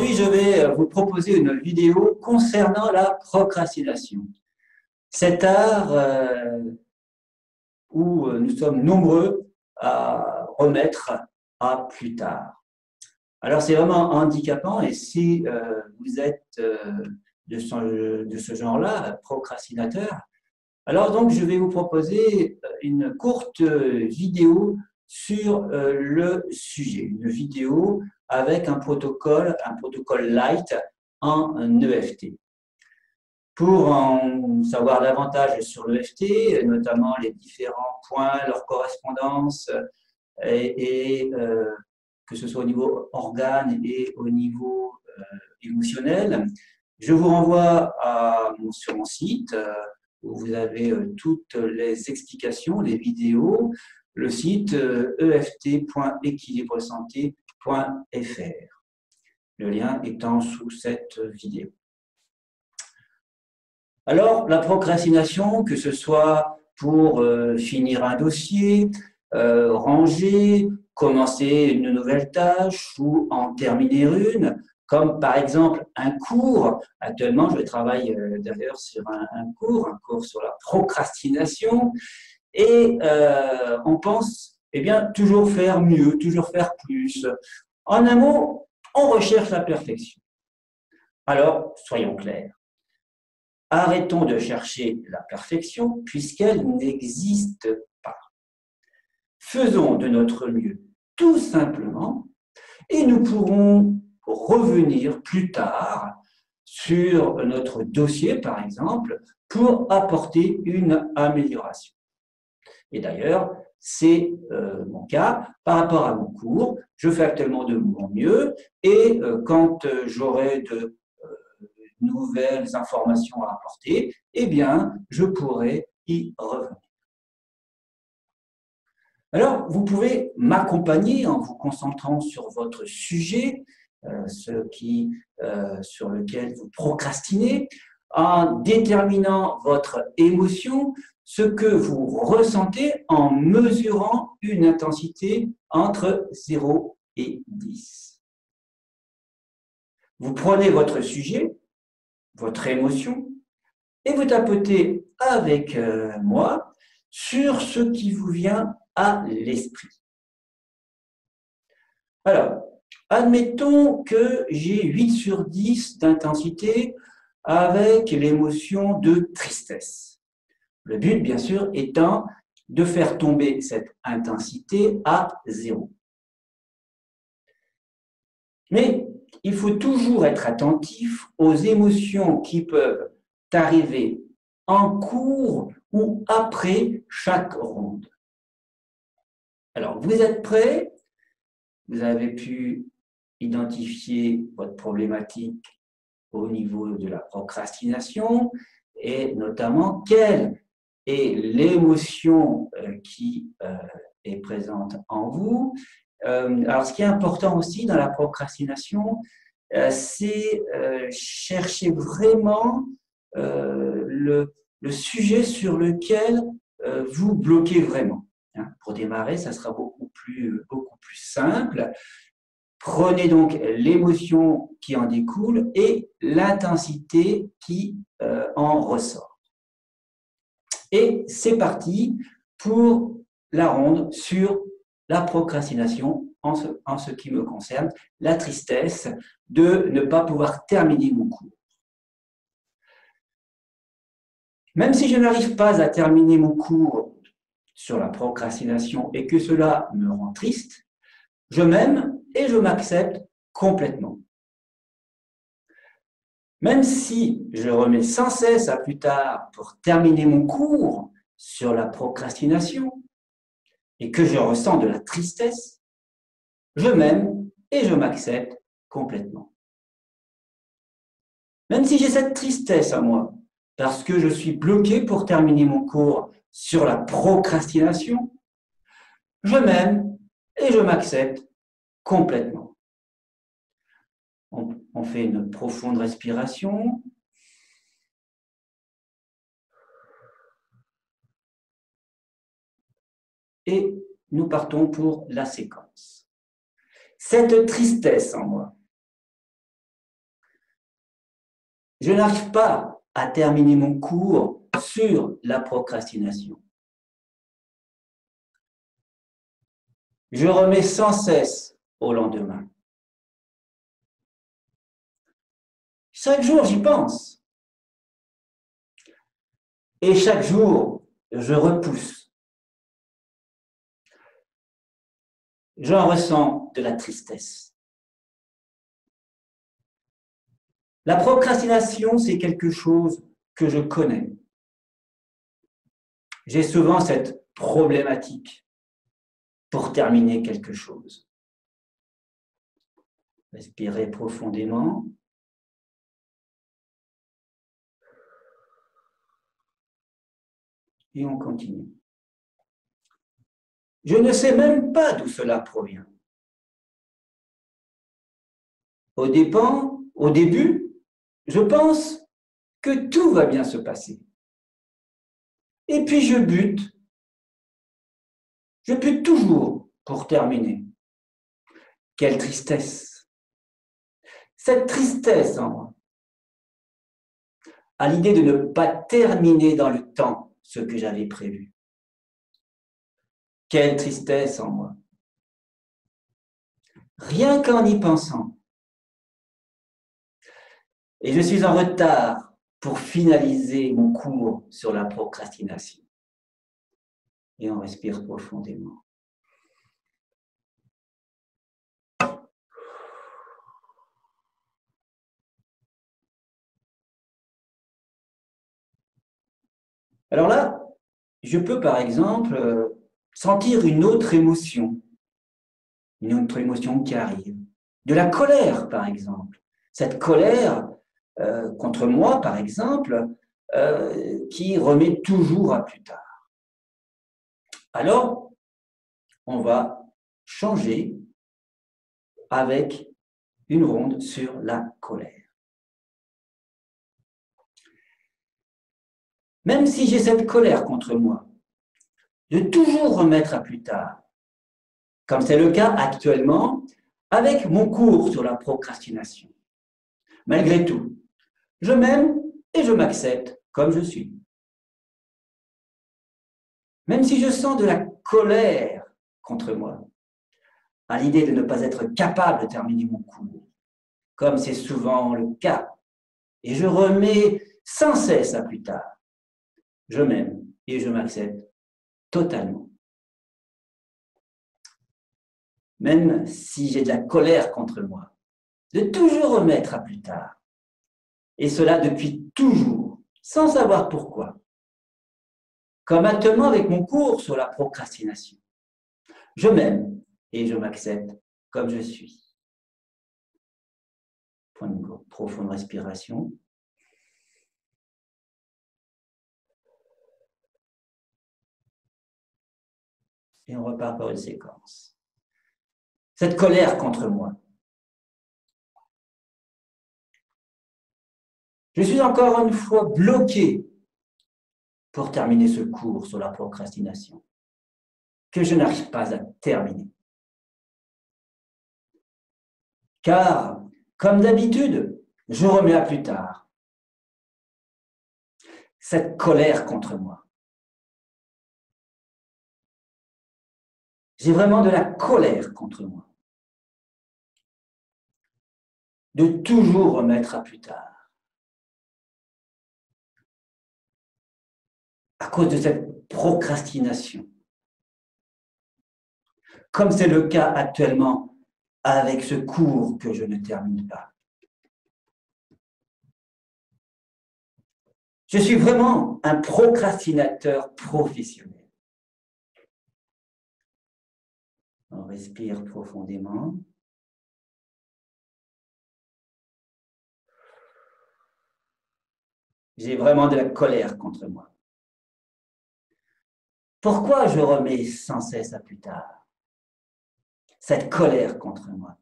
Aujourd'hui, je vais vous proposer une vidéo concernant la procrastination. Cet art où nous sommes nombreux à remettre à plus tard. Alors, c'est vraiment handicapant et si vous êtes de ce genre-là, procrastinateur, alors donc je vais vous proposer une courte vidéo sur le sujet, une vidéo avec un protocole light en EFT. Pour en savoir davantage sur l'EFT, notamment les différents points, leur correspondance, et que ce soit au niveau organe et au niveau émotionnel, je vous renvoie sur mon site où vous avez toutes les explications, les vidéos, le site eft.équilibresanté.fr. Le lien étant sous cette vidéo. Alors, la procrastination, que ce soit pour finir un dossier, ranger, commencer une nouvelle tâche ou en terminer une, comme par exemple un cours. Actuellement, je travaille d'ailleurs sur un cours sur la procrastination, et on pense toujours faire mieux, toujours faire plus. En un mot, on recherche la perfection. Alors, soyons clairs. Arrêtons de chercher la perfection puisqu'elle n'existe pas. Faisons de notre mieux tout simplement et nous pourrons revenir plus tard sur notre dossier, par exemple, pour apporter une amélioration. Et d'ailleurs, c'est mon cas par rapport à mon cours. Je fais actuellement de mon mieux et quand j'aurai de nouvelles informations à apporter, eh bien, je pourrai y revenir. Alors, vous pouvez m'accompagner en vous concentrant sur votre sujet, sur lequel vous procrastinez, en déterminant votre émotion, ce que vous ressentez en mesurant une intensité entre 0 et 10. Vous prenez votre sujet, votre émotion, et vous tapotez avec moi sur ce qui vous vient à l'esprit. Alors, admettons que j'ai 8 sur 10 d'intensité avec l'émotion de tristesse. Le but, bien sûr, étant de faire tomber cette intensité à 0. Mais il faut toujours être attentif aux émotions qui peuvent arriver en cours ou après chaque ronde. Alors, vous êtes prêts? Vous avez pu identifier votre problématique au niveau de la procrastination et notamment quelle est l'émotion qui est présente en vous. Alors, ce qui est important aussi dans la procrastination, c'est chercher vraiment le sujet sur lequel vous bloquez vraiment. Pour démarrer, ça sera beaucoup plus simple. Prenez donc l'émotion qui en découle et l'intensité qui en ressort. Et c'est parti pour la ronde sur la procrastination en ce qui me concerne, la tristesse de ne pas pouvoir terminer mon cours. Même si je n'arrive pas à terminer mon cours sur la procrastination et que cela me rend triste, je m'aime et je m'accepte complètement. Même si je remets sans cesse à plus tard pour terminer mon cours sur la procrastination et que je ressens de la tristesse, je m'aime et je m'accepte complètement. Même si j'ai cette tristesse à moi, parce que je suis bloqué pour terminer mon cours sur la procrastination, je m'aime et je m'accepte complètement. On fait une profonde respiration. Et nous partons pour la séquence. Cette tristesse en moi, Je n'arrive pas à terminer mon cours sur la procrastination. Je remets sans cesse au lendemain. Chaque jour, j'y pense. Et chaque jour, je repousse. J'en ressens de la tristesse. La procrastination, c'est quelque chose que je connais. J'ai souvent cette problématique pour terminer quelque chose. Respirez profondément. Et on continue. Je ne sais même pas d'où cela provient. Au début, je pense que tout va bien se passer. Et puis je bute. Je bute toujours pour terminer. Quelle tristesse! Cette tristesse en moi, à l'idée de ne pas terminer dans le temps ce que j'avais prévu. Quelle tristesse en moi! Rien qu'en y pensant. Et je suis en retard pour finaliser mon cours sur la procrastination. Et on respire profondément. Alors là, je peux par exemple sentir une autre émotion qui arrive. De la colère par exemple. Cette colère contre moi par exemple, qui remet toujours à plus tard. Alors, on va changer avec une ronde sur la colère. Même si j'ai cette colère contre moi, de toujours remettre à plus tard, comme c'est le cas actuellement avec mon cours sur la procrastination. Malgré tout, je m'aime et je m'accepte comme je suis. Même si je sens de la colère contre moi, à l'idée de ne pas être capable de terminer mon cours, comme c'est souvent le cas, et je remets sans cesse à plus tard, je m'aime et je m'accepte totalement. Même si j'ai de la colère contre moi, de toujours remettre à plus tard, et cela depuis toujours, sans savoir pourquoi. Comme actuellement avec mon cours sur la procrastination. Je m'aime et je m'accepte comme je suis. Prends une profonde respiration. Et on repart par une séquence. Cette colère contre moi. Je suis encore une fois bloqué pour terminer ce cours sur la procrastination, que je n'arrive pas à terminer. Car, comme d'habitude, je remets à plus tard cette colère contre moi. J'ai vraiment de la colère contre moi. De toujours remettre à plus tard. À cause de cette procrastination. Comme c'est le cas actuellement avec ce cours que je ne termine pas. Je suis vraiment un procrastinateur professionnel. On respire profondément. J'ai vraiment de la colère contre moi. Pourquoi je remets sans cesse à plus tard cette colère contre moi?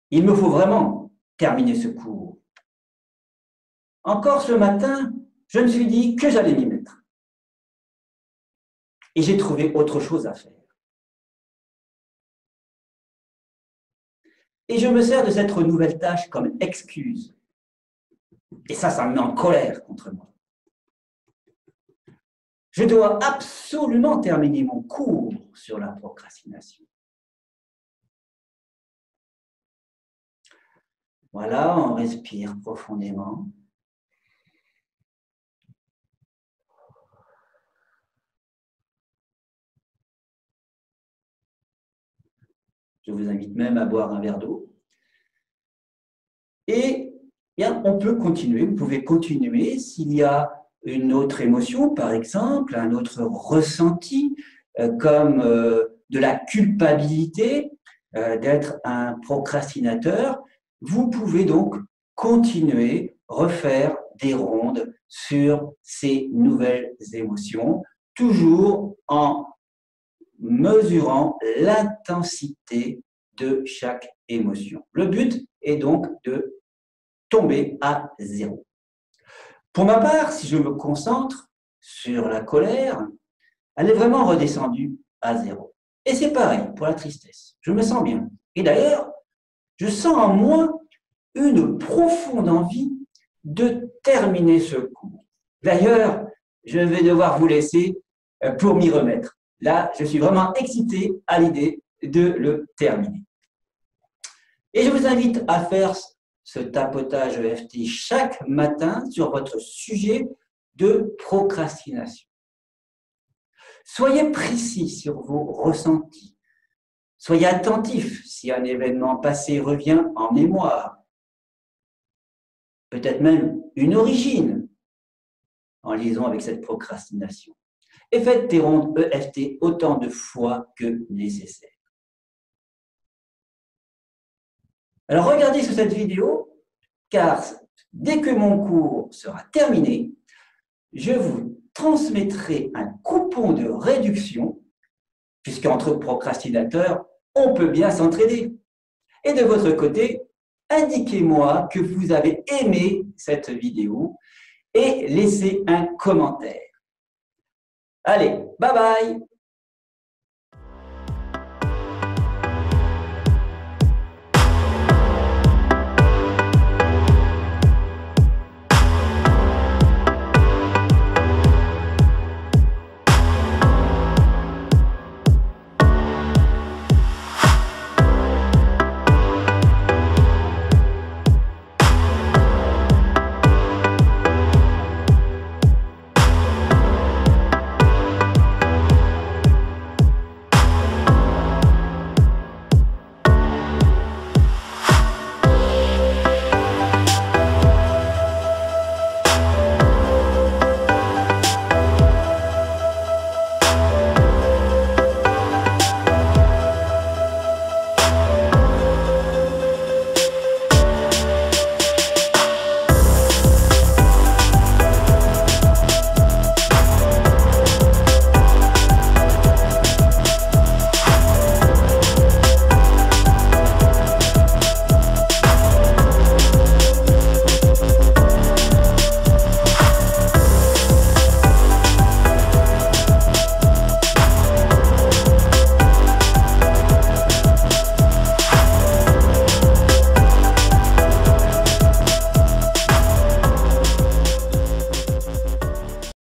Il me faut vraiment terminer ce cours. Encore ce matin, je me suis dit que j'allais m'y mettre. Et j'ai trouvé autre chose à faire. Et je me sers de cette nouvelle tâche comme excuse Et ça me met en colère contre moi. Je dois absolument terminer mon cours sur la procrastination. Voilà, on respire profondément. Je vous invite même à boire un verre d'eau. Et bien, on peut continuer, vous pouvez continuer s'il y a une autre émotion, par exemple, un autre ressenti, comme de la culpabilité d'être un procrastinateur. Vous pouvez donc continuer, refaire des rondes sur ces nouvelles émotions, toujours en mesurant l'intensité de chaque émotion. Le but est donc de tomber à zéro. Pour ma part, si je me concentre sur la colère, elle est vraiment redescendue à zéro. Et c'est pareil pour la tristesse. Je me sens bien. Et d'ailleurs, je sens en moi une profonde envie de terminer ce cours. D'ailleurs, je vais devoir vous laisser pour m'y remettre. Là, je suis vraiment excité à l'idée de le terminer. Et je vous invite à faire ce tapotage EFT chaque matin sur votre sujet de procrastination. Soyez précis sur vos ressentis. Soyez attentif si un événement passé revient en mémoire. Peut-être même une origine en liaison avec cette procrastination. Et faites des rondes EFT autant de fois que nécessaire. Alors regardez sur cette vidéo, car dès que mon cours sera terminé, je vous transmettrai un coupon de réduction, puisqu'entre procrastinateurs, on peut bien s'entraider. Et de votre côté, indiquez-moi que vous avez aimé cette vidéo et laissez un commentaire. Allez, bye bye!